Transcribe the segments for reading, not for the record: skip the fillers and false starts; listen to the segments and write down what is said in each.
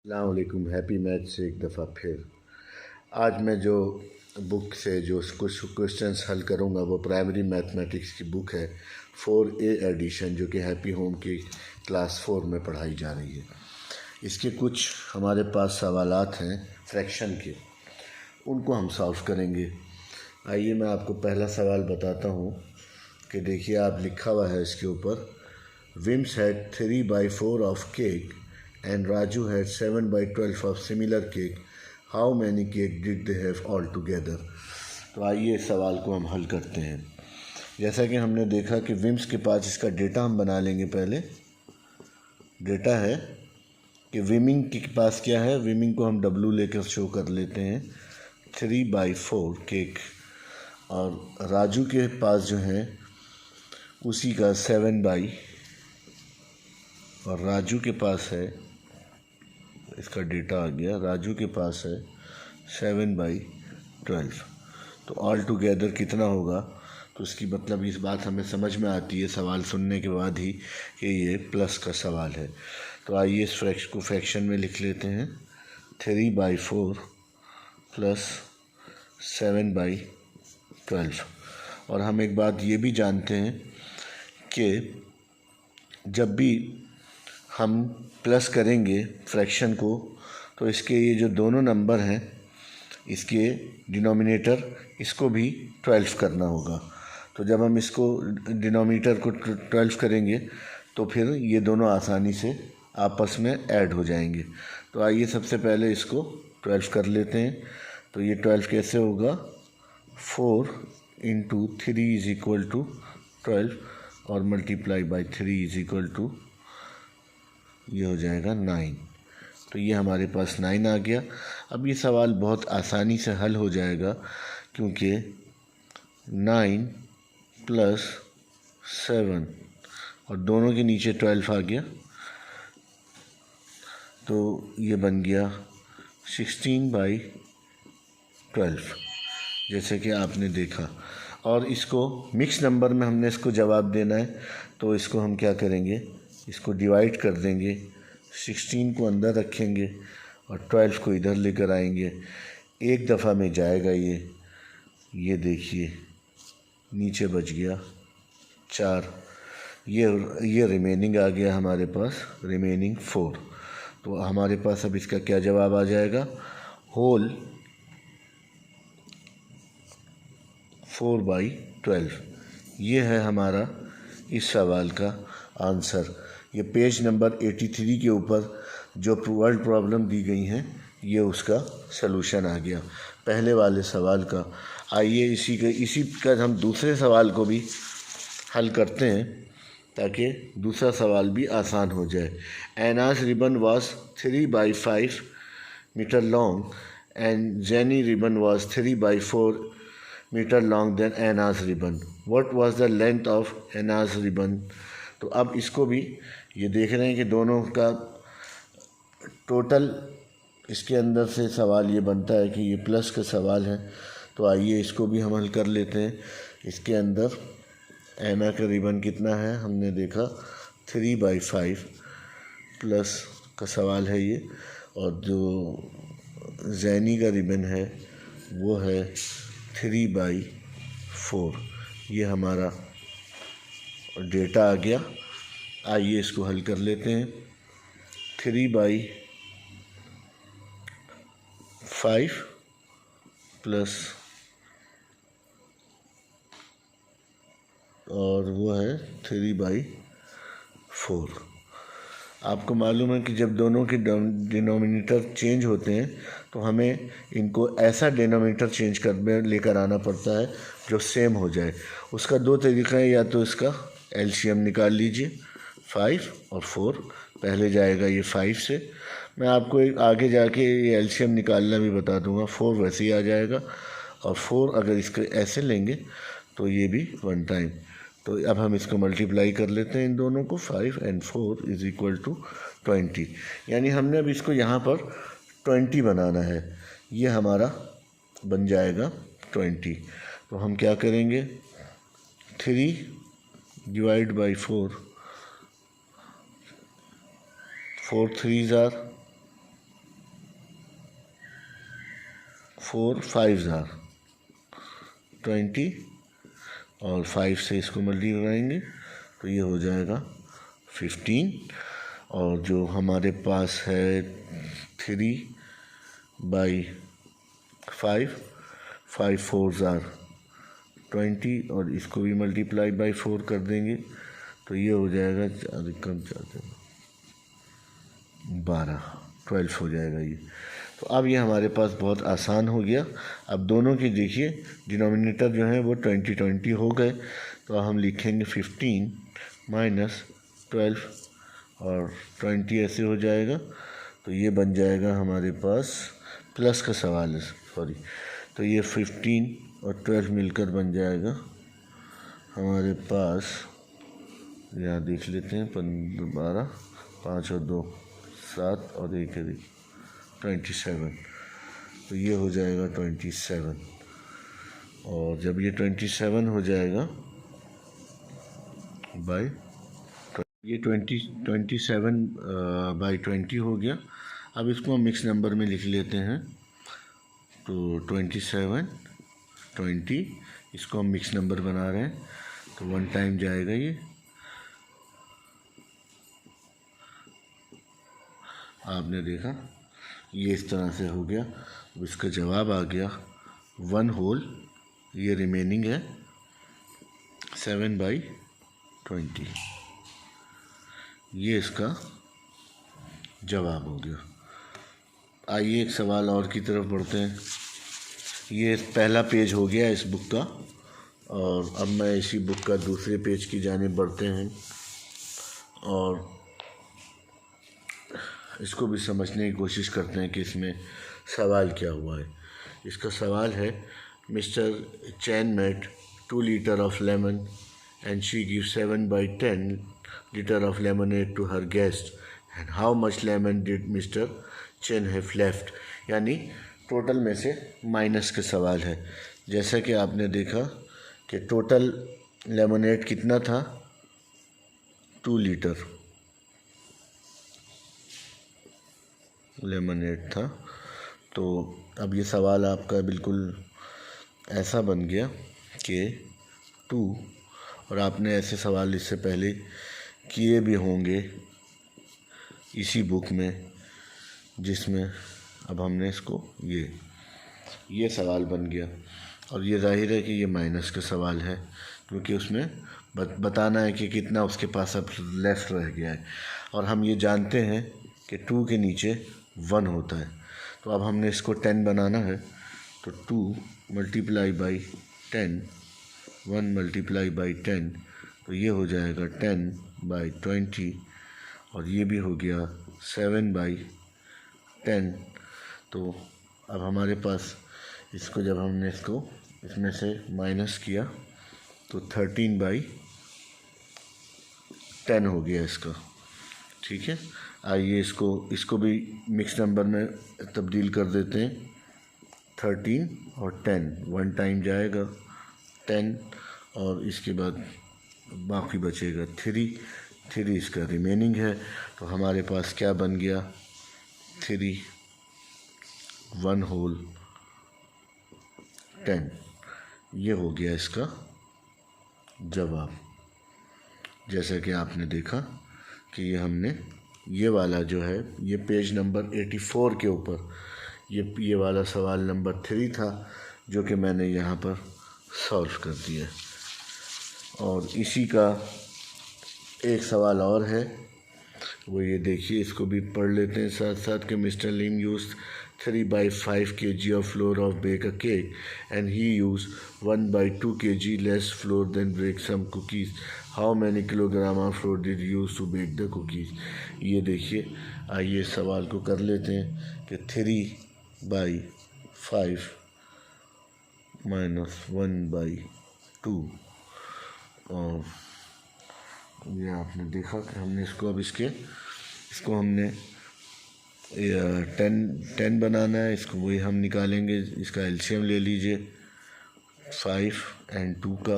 अस्सलाम वालेकुम। Happy math से एक दफ़ा फिर आज मैं जो बुक से जो कुछ क्वेश्चंस हल करूँगा वो प्राइमरी मैथमेटिक्स की बुक है 4A एडिशन, जो कि हैप्पी होम की क्लास 4 में पढ़ाई जा रही है। इसके कुछ हमारे पास सवालात हैं फ्रैक्शन के, उनको हम सॉल्व करेंगे। आइए मैं आपको पहला सवाल बताता हूँ कि देखिए, आप लिखा हुआ है इसके ऊपर, विम्स had 3/4 of cake and Raju had 7/12 of similar cake. How many cake did they have all together? तो आइए इस सवाल को हम हल करते हैं। जैसा कि हमने देखा कि विम्स के पास इसका डेटा हम बना लेंगे। पहले डेटा है कि विमिंग के पास क्या है, विमिंग को हम W लेकर शो कर लेते हैं 3/4 केक, और राजू के पास जो है उसी का 7 और राजू के पास है, इसका डेटा आ गया, राजू के पास है 7/12। तो ऑल टुगेदर कितना होगा, तो इसकी मतलब इस बात हमें समझ में आती है सवाल सुनने के बाद ही कि ये प्लस का सवाल है। तो आइए इस फ्रैक्शन में लिख लेते हैं 3/4 प्लस 7/12। और हम एक बात ये भी जानते हैं कि जब भी हम प्लस करेंगे फ्रैक्शन को, तो इसके ये जो दोनों नंबर हैं, इसके डिनोमिनेटर इसको भी 12 करना होगा। तो जब हम इसको डिनोमिनेटर को 12 करेंगे तो फिर ये दोनों आसानी से आपस में ऐड हो जाएंगे। तो आइए सबसे पहले इसको 12 कर लेते हैं। तो ये 12 कैसे होगा, 4 × 3 = 12 और मल्टीप्लाई बाई 3 ये हो जाएगा 9। तो ये हमारे पास 9 आ गया। अब ये सवाल बहुत आसानी से हल हो जाएगा, क्योंकि 9 + 7 और दोनों के नीचे 12 आ गया, तो ये बन गया 16/12, जैसे कि आपने देखा। और इसको मिक्स नंबर में हमने इसको जवाब देना है, तो इसको हम क्या करेंगे, इसको डिवाइड कर देंगे, 16 को अंदर रखेंगे और 12 को इधर लेकर आएंगे। एक दफ़ा में जाएगा ये देखिए नीचे बच गया 4, ये रिमेनिंग आ गया हमारे पास, रिमेनिंग 4। तो हमारे पास अब इसका क्या जवाब आ जाएगा, होल 4/12। ये है हमारा इस सवाल का आंसर। ये पेज नंबर 83 के ऊपर जो वर्ड प्रॉब्लम दी गई हैं, ये उसका सलूशन आ गया पहले वाले सवाल का। आइए इसी का हम दूसरे सवाल को भी हल करते हैं, ताकि दूसरा सवाल भी आसान हो जाए। Anna's ribbon was 3/5 metre long and Jenny ribbon was 3/4 metre long then Anna's ribbon. What was the length of Anna's ribbon. तो अब इसको भी ये देख रहे हैं कि दोनों का टोटल इसके अंदर से सवाल ये बनता है कि ये प्लस का सवाल है। तो आइए इसको भी हम हल कर लेते हैं। इसके अंदर एना का रिबन कितना है, हमने देखा 3/5 प्लस का सवाल है ये, और जो जैनी का रिबन है वो है 3/4। ये हमारा डेटा आ गया। आइए इसको हल कर लेते हैं। 3/5 प्लस और वो है 3/4। आपको मालूम है कि जब दोनों के डिनोमिनेटर चेंज होते हैं तो हमें इनको ऐसा डिनोमिनेटर चेंज कर लेकर आना पड़ता है जो सेम हो जाए। उसका दो तरीका है, या तो इसका एलसीएम निकाल लीजिए 5 और 4। पहले जाएगा ये 5 से, मैं आपको आगे जाके ये एलसीएम निकालना भी बता दूंगा। 4 वैसे ही आ जाएगा, और 4 अगर इसके ऐसे लेंगे तो ये भी 1 टाइम। तो अब हम इसको मल्टीप्लाई कर लेते हैं इन दोनों को, 5 और 4 = 20। यानी हमने अब इसको यहाँ पर 20 बनाना है, ये हमारा बन जाएगा 20। तो हम क्या करेंगे, 3/4, 4 3s are 4 5 20 और 5 से इसको मल्टीप्लाई कराएंगे तो ये हो जाएगा 15। और जो हमारे पास है 3/5, 5 4 20 और इसको भी मल्टीप्लाई बाई 4 कर देंगे तो ये हो जाएगा 12 हो जाएगा ये। तो अब ये हमारे पास बहुत आसान हो गया। अब दोनों की देखिए डिनोमिनेटर जो है वो 20 हो गए, तो हम लिखेंगे 15 माइनस 12 और 20 ऐसे हो जाएगा। तो ये बन जाएगा हमारे पास प्लस का सवाल है, सॉरी, तो ये 15 और 12 मिलकर बन जाएगा हमारे पास, यहाँ देख लेते हैं, 12 5 और 2 7 और 1 है 27। तो ये हो जाएगा 27। और जब ये 27 हो जाएगा बाई, ये 27/20 हो गया। अब इसको हम मिक्स नंबर में लिख लेते हैं। तो 27 20 इसको हम मिक्स नंबर बना रहे हैं, तो 1 टाइम जाएगा ये, आपने देखा ये इस तरह से हो गया। अब इसका जवाब आ गया 1 होल, ये रिमेनिंग है 7/20, ये इसका जवाब हो गया। आइए एक सवाल और की तरफ बढ़ते हैं। ये पहला पेज हो गया इस बुक का, और अब मैं इसी बुक का दूसरे पेज की जानिब बढ़ते हैं और इसको भी समझने की कोशिश करते हैं कि इसमें सवाल क्या हुआ है। इसका सवाल है, mister Chan made 2 litre of lemon and she give 7/10 litre of lemonade to her guest and how much lemon did mister Chan have left. यानी टोटल में से माइनस का सवाल है। जैसा कि आपने देखा कि टोटल लेमनेड कितना था, 2 लीटर लेमनेड था। तो अब ये सवाल आपका बिल्कुल ऐसा बन गया कि 2, और आपने ऐसे सवाल इससे पहले किए भी होंगे इसी बुक में, जिसमें अब हमने इसको ये सवाल बन गया। और ये जाहिर है कि ये माइनस का सवाल है, क्योंकि उसमें बताना है कि कितना उसके पास अब लेफ्ट रह गया है। और हम ये जानते हैं कि 2 के नीचे 1 होता है। तो अब हमने इसको 10 बनाना है, तो 2 मल्टीप्लाई बाई 10, 1 मल्टीप्लाई बाई 10, तो ये हो जाएगा 10/20 और ये भी हो गया 7/10। तो अब हमारे पास इसको जब हमने इसको इसमें से माइनस किया तो 13/10 हो गया इसका। ठीक है, आइए इसको भी मिक्स नंबर में तब्दील कर देते हैं। 13 और 10, 1 टाइम जाएगा 10 और इसके बाद बाकी बचेगा 3 इसका रिमेनिंग है। तो हमारे पास क्या बन गया, 3 1 होल 10, ये हो गया इसका जवाब। जैसा कि आपने देखा कि ये वाला जो है, ये पेज नंबर 84 के ऊपर ये वाला सवाल नंबर 3 था, जो कि मैंने यहाँ पर सॉल्व कर दिया। और इसी का एक सवाल और है, वो ये देखिए, इसको भी पढ़ लेते हैं साथ साथ कि mister Lim use 3/5 kg of flour of bake a cake and he used 1/2 kg less flour than bake some cookies. How many kilogram of flour did you use to bake the cookies? ये देखिए, आइए सवाल को कर लेते हैं कि 3/5 minus 1/2, और ये आपने देखा कि हमने इसको अब इसको हमने 10 बनाना है। इसको वही हम निकालेंगे, इसका एलसीएम ले लीजिए। 5 और 2 का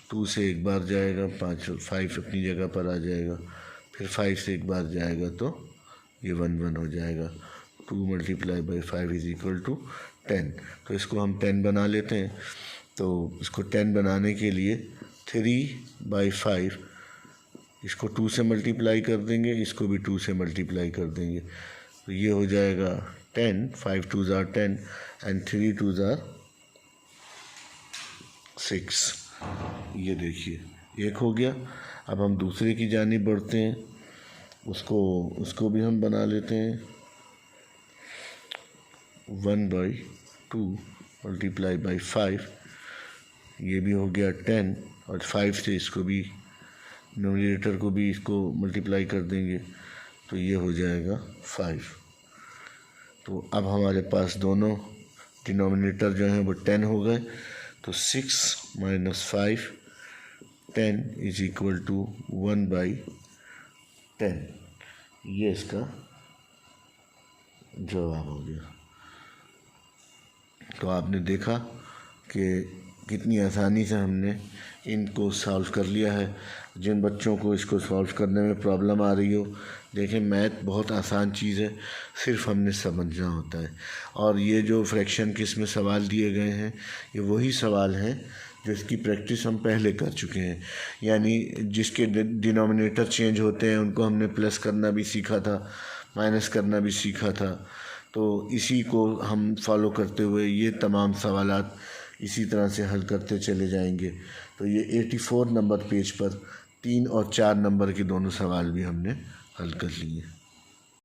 2 से एक बार जाएगा, 5 अपनी जगह पर आ जाएगा, फिर 5 से एक बार जाएगा तो ये 1 1 हो जाएगा। 2 multiply by 5 is equal to 10। तो इसको हम 10 बना लेते हैं। तो इसको 10 बनाने के लिए 3/5 इसको 2 से मल्टीप्लाई कर देंगे, इसको भी 2 से मल्टीप्लाई कर देंगे। तो ये हो जाएगा 10, 5 2s are 10 and 3 2s are 6। ये देखिए एक हो गया। अब हम दूसरे की जानिब बढ़ते हैं, उसको भी हम बना लेते हैं। 1/2 मल्टीप्लाई बाई 5, ये भी हो गया 10 और 5 से इसको भी न्यूमरेटर को भी इसको मल्टीप्लाई कर देंगे तो ये हो जाएगा 5। तो अब हमारे पास दोनों डिनोमिनेटर जो हैं वो 10 हो गए। तो 6 - 5 10 इज इक्वल टू 1/10। ये इसका जवाब हो गया। तो आपने देखा कि कितनी आसानी से हमने इनको सॉल्व कर लिया है। जिन बच्चों को इसको सॉल्व करने में प्रॉब्लम आ रही हो, देखें मैथ बहुत आसान चीज़ है, सिर्फ हमने समझना होता है। और ये जो फ्रैक्शन के इसमें सवाल दिए गए हैं, ये वही सवाल हैं जिसकी प्रैक्टिस हम पहले कर चुके हैं। यानी जिसके डिनोमिनेटर चेंज होते हैं उनको हमने प्लस करना भी सीखा था, माइनस करना भी सीखा था। तो इसी को हम फॉलो करते हुए ये तमाम सवालात इसी तरह से हल करते चले जाएंगे। तो ये 84 नंबर पेज पर 3 और 4 नंबर के दोनों सवाल भी हमने हल कर लिए।